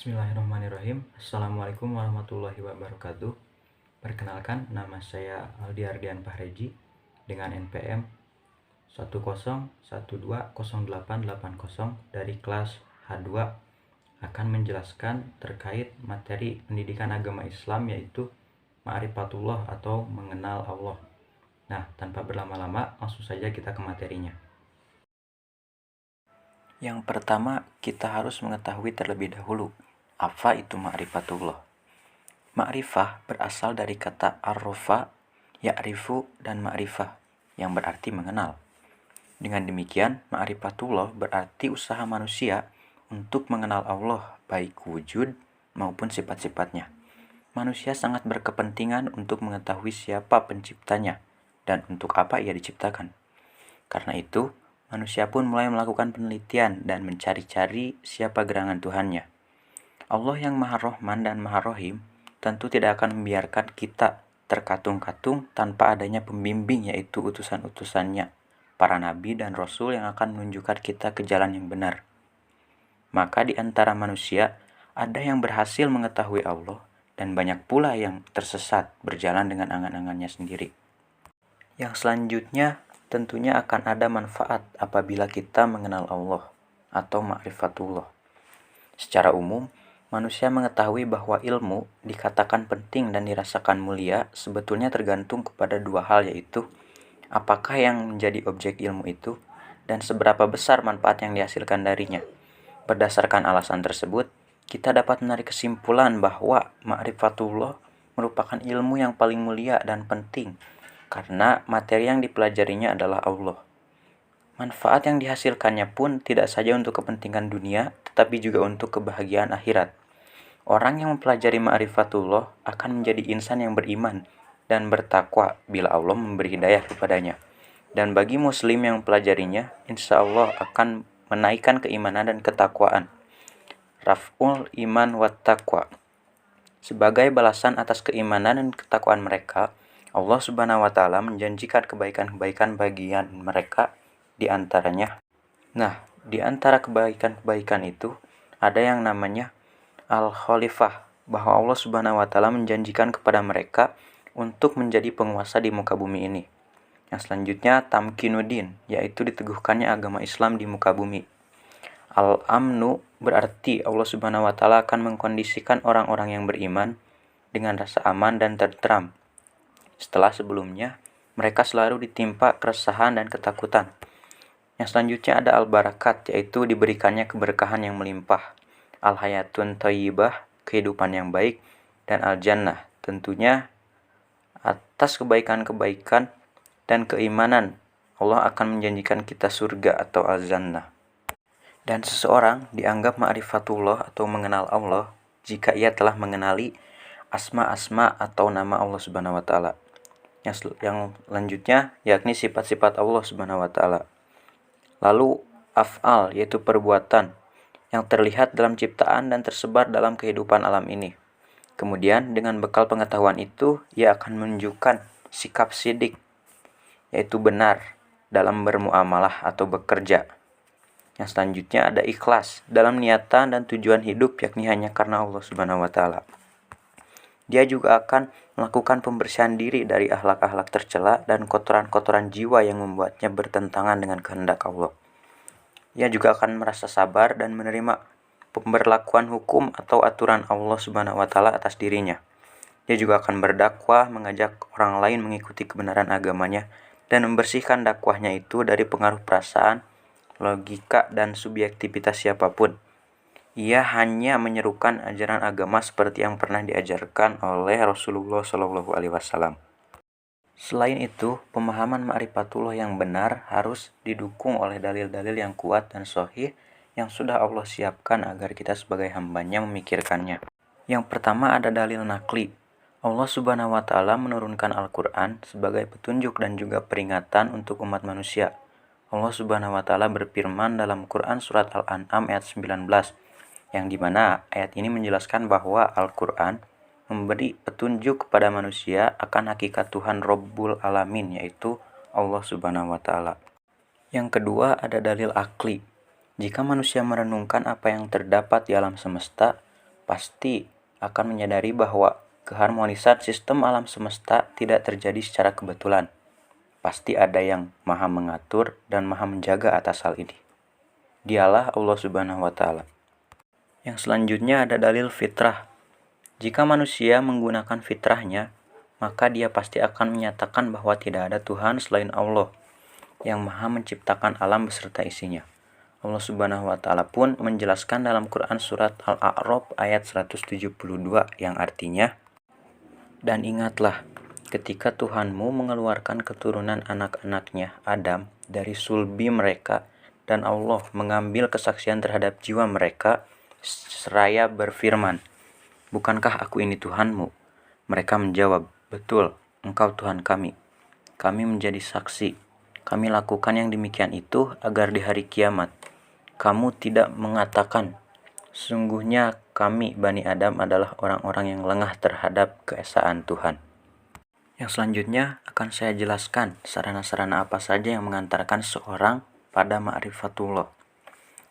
Bismillahirrahmanirrahim. Assalamualaikum warahmatullahi wabarakatuh. Perkenalkan, nama saya Aldi Ardian Pahreji dengan NPM 101208880 dari kelas H2 akan menjelaskan terkait materi pendidikan agama Islam, yaitu Ma'rifatullah atau mengenal Allah. Nah, tanpa berlama-lama, langsung saja kita ke materinya. Yang pertama, kita harus mengetahui terlebih dahulu apa itu ma'rifatullah. Ma'rifah berasal dari kata arrofa, ya'rifu, dan ma'rifah yang berarti mengenal. Dengan demikian, ma'rifatullah berarti usaha manusia untuk mengenal Allah, baik wujud maupun sifat-sifatnya. Manusia sangat berkepentingan untuk mengetahui siapa penciptanya dan untuk apa ia diciptakan. Karena itu, manusia pun mulai melakukan penelitian dan mencari-cari siapa gerangan Tuhannya. Allah yang Maha Rahman dan Maha Rahim tentu tidak akan membiarkan kita terkatung-katung tanpa adanya pembimbing, yaitu utusan-utusannya, para nabi dan rasul yang akan menunjukkan kita ke jalan yang benar. Maka di antara manusia ada yang berhasil mengetahui Allah dan banyak pula yang tersesat berjalan dengan angan-angannya sendiri. Yang selanjutnya tentunya akan ada manfaat apabila kita mengenal Allah atau ma'rifatullah. Secara umum, manusia mengetahui bahwa ilmu dikatakan penting dan dirasakan mulia sebetulnya tergantung kepada dua hal, yaitu apakah yang menjadi objek ilmu itu dan seberapa besar manfaat yang dihasilkan darinya. Berdasarkan alasan tersebut, kita dapat menarik kesimpulan bahwa ma'rifatullah merupakan ilmu yang paling mulia dan penting karena materi yang dipelajarinya adalah Allah. Manfaat yang dihasilkannya pun tidak saja untuk kepentingan dunia, tetapi juga untuk kebahagiaan akhirat. Orang yang mempelajari ma'rifatullah akan menjadi insan yang beriman dan bertakwa bila Allah memberi hidayah kepadanya. Dan bagi muslim yang mempelajarinya, insya Allah akan menaikkan keimanan dan ketakwaan. Raf'ul iman wat taqwa. Sebagai balasan atas keimanan dan ketakwaan mereka, Allah Subhanahu wa Ta'ala menjanjikan kebaikan-kebaikan bagian mereka di antaranya. Nah, di antara kebaikan-kebaikan itu ada yang namanya Al-Khalifah, bahwa Allah Subhanahu wa Ta'ala menjanjikan kepada mereka untuk menjadi penguasa di muka bumi ini. Yang selanjutnya Tamkinuddin, yaitu diteguhkannya agama Islam di muka bumi. Al-Amnu berarti Allah Subhanahu wa Ta'ala akan mengkondisikan orang-orang yang beriman dengan rasa aman dan tentram setelah sebelumnya mereka selalu ditimpa keresahan dan ketakutan. Yang selanjutnya ada al-barakat, yaitu diberikannya keberkahan yang melimpah. Al-hayatun thayyibah, kehidupan yang baik, dan al-jannah, tentunya atas kebaikan-kebaikan dan keimanan Allah akan menjanjikan kita surga atau al-jannah. Dan seseorang dianggap ma'rifatullah atau mengenal Allah jika ia telah mengenali asma-asma atau nama Allah Subhanahu wa Ta'ala. Yang selanjutnya yakni sifat-sifat Allah Subhanahu wa Ta'ala. Lalu af'al, yaitu perbuatan yang terlihat dalam ciptaan dan tersebar dalam kehidupan alam ini. Kemudian dengan bekal pengetahuan itu, ia akan menunjukkan sikap sidik, yaitu benar dalam bermuamalah atau bekerja. Yang selanjutnya ada ikhlas dalam niatan dan tujuan hidup, yakni hanya karena Allah Subhanahu wa Ta'ala. Dia juga akan melakukan pembersihan diri dari akhlak-akhlak tercela dan kotoran-kotoran jiwa yang membuatnya bertentangan dengan kehendak Allah. Ia juga akan merasa sabar dan menerima pemberlakuan hukum atau aturan Allah Subhanahu wa Ta'ala atas dirinya. Dia juga akan berdakwah, mengajak orang lain mengikuti kebenaran agamanya dan membersihkan dakwahnya itu dari pengaruh perasaan, logika, dan subjektivitas siapapun. Ia hanya menyerukan ajaran agama seperti yang pernah diajarkan oleh Rasulullah SAW. Selain itu, pemahaman ma'rifatullah yang benar harus didukung oleh dalil-dalil yang kuat dan sahih yang sudah Allah siapkan agar kita sebagai hambanya memikirkannya. Yang pertama ada dalil nakli. Allah Subhanahu wa Ta'ala menurunkan Al-Quran sebagai petunjuk dan juga peringatan untuk umat manusia. Allah Subhanahu wa Ta'ala berfirman dalam Quran surat Al-An'am ayat 19, yang dimana ayat ini menjelaskan bahwa Al-Quran memberi petunjuk kepada manusia akan hakikat Tuhan Rabbul Alamin, yaitu Allah Subhanahu wa Ta'ala. Yang kedua ada dalil akli. Jika manusia merenungkan apa yang terdapat di alam semesta, pasti akan menyadari bahwa keharmonisan sistem alam semesta tidak terjadi secara kebetulan. Pasti ada yang maha mengatur dan maha menjaga atas hal ini. Dialah Allah Subhanahu wa Ta'ala. Yang selanjutnya ada dalil fitrah. Jika manusia menggunakan fitrahnya, maka dia pasti akan menyatakan bahwa tidak ada Tuhan selain Allah yang maha menciptakan alam beserta isinya. Allah Subhanahu wa Ta'ala pun menjelaskan dalam Quran surat Al-A'raf ayat 172 yang artinya, "Dan ingatlah ketika Tuhanmu mengeluarkan keturunan anak-anaknya Adam dari sulbi mereka dan Allah mengambil kesaksian terhadap jiwa mereka seraya berfirman, 'Bukankah aku ini Tuhanmu?' Mereka menjawab, 'Betul, Engkau Tuhan kami. Kami menjadi saksi. Kami lakukan yang demikian itu agar di hari kiamat kamu tidak mengatakan, sungguhnya kami Bani Adam adalah orang-orang yang lengah terhadap keesaan Tuhan.'" Yang selanjutnya akan saya jelaskan sarana-sarana apa saja yang mengantarkan seorang pada ma'rifatullah.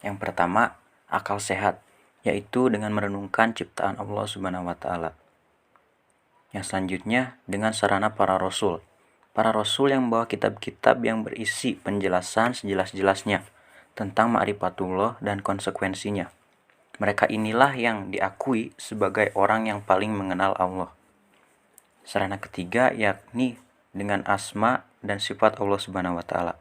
Yang pertama, akal sehat, yaitu dengan merenungkan ciptaan Allah Subhanahu wa Ta'ala. Yang selanjutnya dengan sarana para rasul. Para rasul yang membawa kitab-kitab yang berisi penjelasan sejelas-jelasnya tentang ma'rifatullah dan konsekuensinya. Mereka inilah yang diakui sebagai orang yang paling mengenal Allah. Sarana ketiga yakni dengan asma dan sifat Allah Subhanahu wa Ta'ala.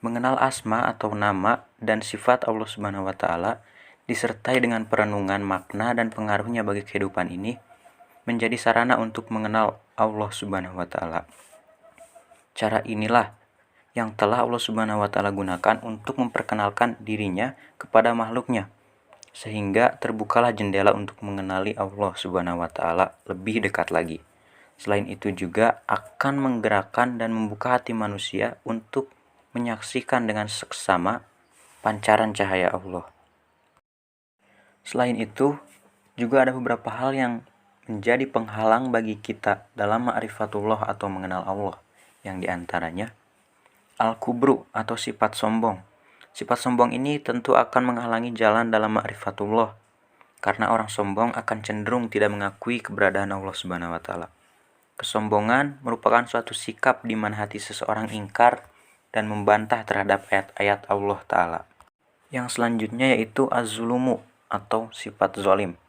Mengenal asma atau nama dan sifat Allah Subhanahu wa Ta'ala disertai dengan perenungan makna dan pengaruhnya bagi kehidupan ini menjadi sarana untuk mengenal Allah Subhanahu wa Ta'ala. Cara inilah yang telah Allah Subhanahu wa Ta'ala gunakan untuk memperkenalkan dirinya kepada makhluknya, sehingga terbukalah jendela untuk mengenali Allah Subhanahu wa Ta'ala lebih dekat lagi. Selain itu juga akan menggerakkan dan membuka hati manusia untuk menyaksikan dengan seksama pancaran cahaya Allah. Selain itu, juga ada beberapa hal yang menjadi penghalang bagi kita dalam ma'rifatullah atau mengenal Allah, yang diantaranya al-kubru atau sifat sombong. Sifat sombong ini tentu akan menghalangi jalan dalam ma'rifatullah, karena orang sombong akan cenderung tidak mengakui keberadaan Allah Subhanahu wa Ta'ala. Kesombongan merupakan suatu sikap di mana hati seseorang ingkar dan membantah terhadap ayat-ayat Allah Ta'ala. Yang selanjutnya yaitu az-zulumu atau sifat zalim.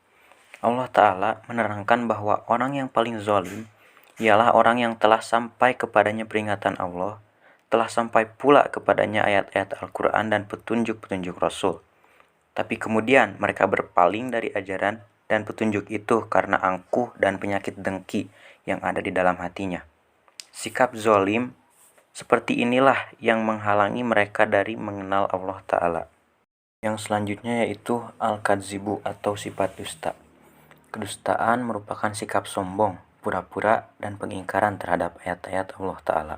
Allah Ta'ala menerangkan bahwa orang yang paling zalim ialah orang yang telah sampai kepadanya peringatan Allah, telah sampai pula kepadanya ayat-ayat Al-Quran dan petunjuk-petunjuk Rasul. Tapi kemudian mereka berpaling dari ajaran dan petunjuk itu karena angkuh dan penyakit dengki yang ada di dalam hatinya. Sikap zalim seperti inilah yang menghalangi mereka dari mengenal Allah Ta'ala. Yang selanjutnya yaitu al-kadzibu atau sifat dusta. Kedustaan merupakan sikap sombong, pura-pura, dan pengingkaran terhadap ayat-ayat Allah Ta'ala.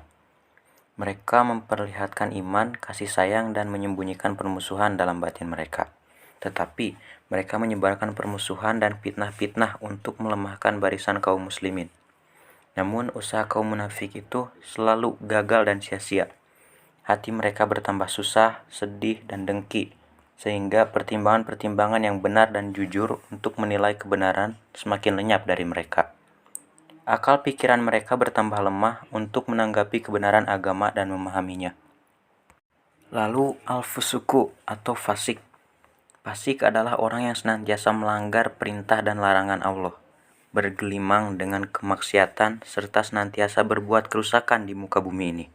Mereka memperlihatkan iman, kasih sayang, dan menyembunyikan permusuhan dalam batin mereka. Tetapi mereka menyebarkan permusuhan dan fitnah-fitnah untuk melemahkan barisan kaum muslimin. Namun usaha kaum munafik itu selalu gagal dan sia-sia. Hati mereka bertambah susah, sedih, dan dengki, sehingga pertimbangan-pertimbangan yang benar dan jujur untuk menilai kebenaran semakin lenyap dari mereka. Akal pikiran mereka bertambah lemah untuk menanggapi kebenaran agama dan memahaminya. Lalu al-fusuku atau fasik. Fasik adalah orang yang senantiasa melanggar perintah dan larangan Allah, bergelimang dengan kemaksiatan, serta senantiasa berbuat kerusakan di muka bumi ini.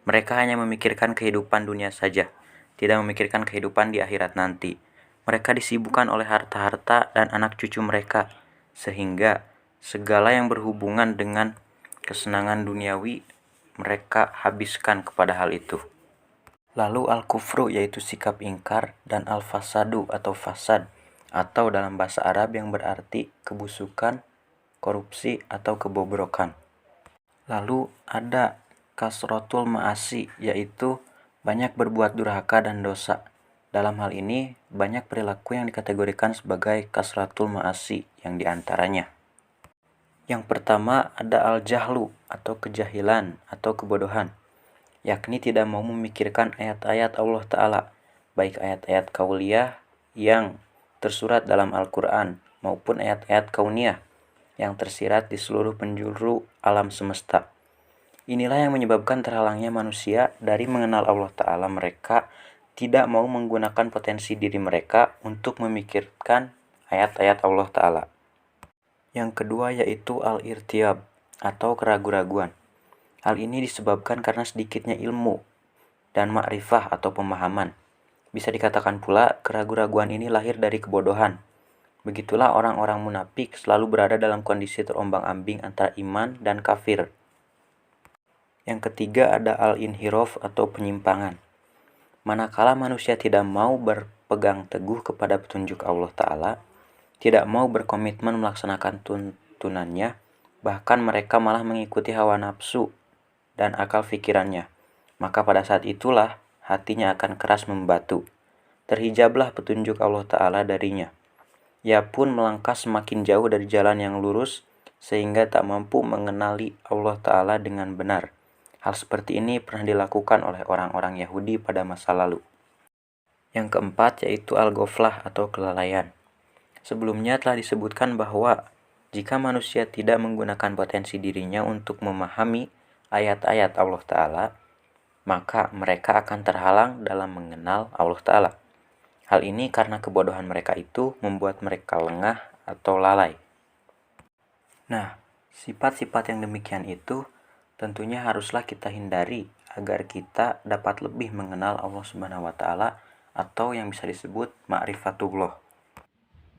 Mereka hanya memikirkan kehidupan dunia saja, tidak memikirkan kehidupan di akhirat nanti. Mereka disibukkan oleh harta-harta dan anak cucu mereka, sehingga segala yang berhubungan dengan kesenangan duniawi mereka habiskan kepada hal itu. Lalu al-kufru yaitu sikap ingkar, dan al-fasadu atau fasad, atau dalam bahasa Arab yang berarti kebusukan, korupsi, atau kebobrokan. Lalu ada kasratul ma'asi, yaitu banyak berbuat durhaka dan dosa. Dalam hal ini, banyak perilaku yang dikategorikan sebagai kasratul ma'asi yang diantaranya. Yang pertama ada al-jahlu atau kejahilan atau kebodohan, yakni tidak mau memikirkan ayat-ayat Allah Ta'ala, baik ayat-ayat kauliyah yang tersurat dalam Al-Quran maupun ayat-ayat kauniyah yang tersirat di seluruh penjuru alam semesta. Inilah yang menyebabkan terhalangnya manusia dari mengenal Allah Ta'ala. Mereka tidak mau menggunakan potensi diri mereka untuk memikirkan ayat-ayat Allah Ta'ala. Yang kedua yaitu al-irtiyab atau keraguan-raguan. Hal ini disebabkan karena sedikitnya ilmu dan ma'rifah atau pemahaman. Bisa dikatakan pula keraguan-raguan ini lahir dari kebodohan. Begitulah orang-orang munafik selalu berada dalam kondisi terombang-ambing antara iman dan kafir. Yang ketiga ada al-inhiraf atau penyimpangan. Manakala manusia tidak mau berpegang teguh kepada petunjuk Allah Ta'ala, tidak mau berkomitmen melaksanakan tuntunannya, bahkan mereka malah mengikuti hawa nafsu dan akal pikirannya, maka pada saat itulah hatinya akan keras membatu. Terhijablah petunjuk Allah Ta'ala darinya. Ia pun melangkah semakin jauh dari jalan yang lurus, sehingga tak mampu mengenali Allah Ta'ala dengan benar. Hal seperti ini pernah dilakukan oleh orang-orang Yahudi pada masa lalu. Yang keempat yaitu al-ghaflah atau kelalaian. Sebelumnya telah disebutkan bahwa jika manusia tidak menggunakan potensi dirinya untuk memahami ayat-ayat Allah Ta'ala, maka mereka akan terhalang dalam mengenal Allah Ta'ala. Hal ini karena kebodohan mereka itu membuat mereka lengah atau lalai. Nah, sifat-sifat yang demikian itu tentunya haruslah kita hindari agar kita dapat lebih mengenal Allah Subhanahu wa Ta'ala atau yang bisa disebut ma'rifatullah.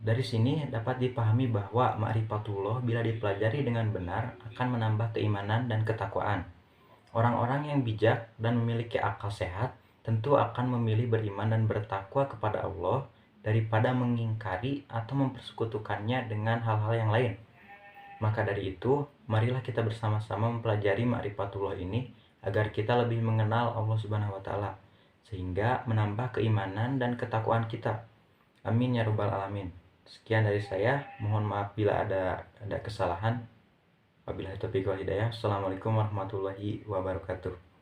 Dari sini dapat dipahami bahwa ma'rifatullah bila dipelajari dengan benar akan menambah keimanan dan ketakwaan. Orang-orang yang bijak dan memiliki akal sehat tentu akan memilih beriman dan bertakwa kepada Allah daripada mengingkari atau mempersekutukannya dengan hal-hal yang lain. Maka dari itu, marilah kita bersama-sama mempelajari ma'rifatullah ini agar kita lebih mengenal Allah Subhanahu wa Ta'ala, sehingga menambah keimanan dan ketakwaan kita. Amin ya rabbal alamin. Sekian dari saya, mohon maaf bila ada kesalahan. Wabillahi taufiq wal hidayah. Assalamualaikum warahmatullahi wabarakatuh.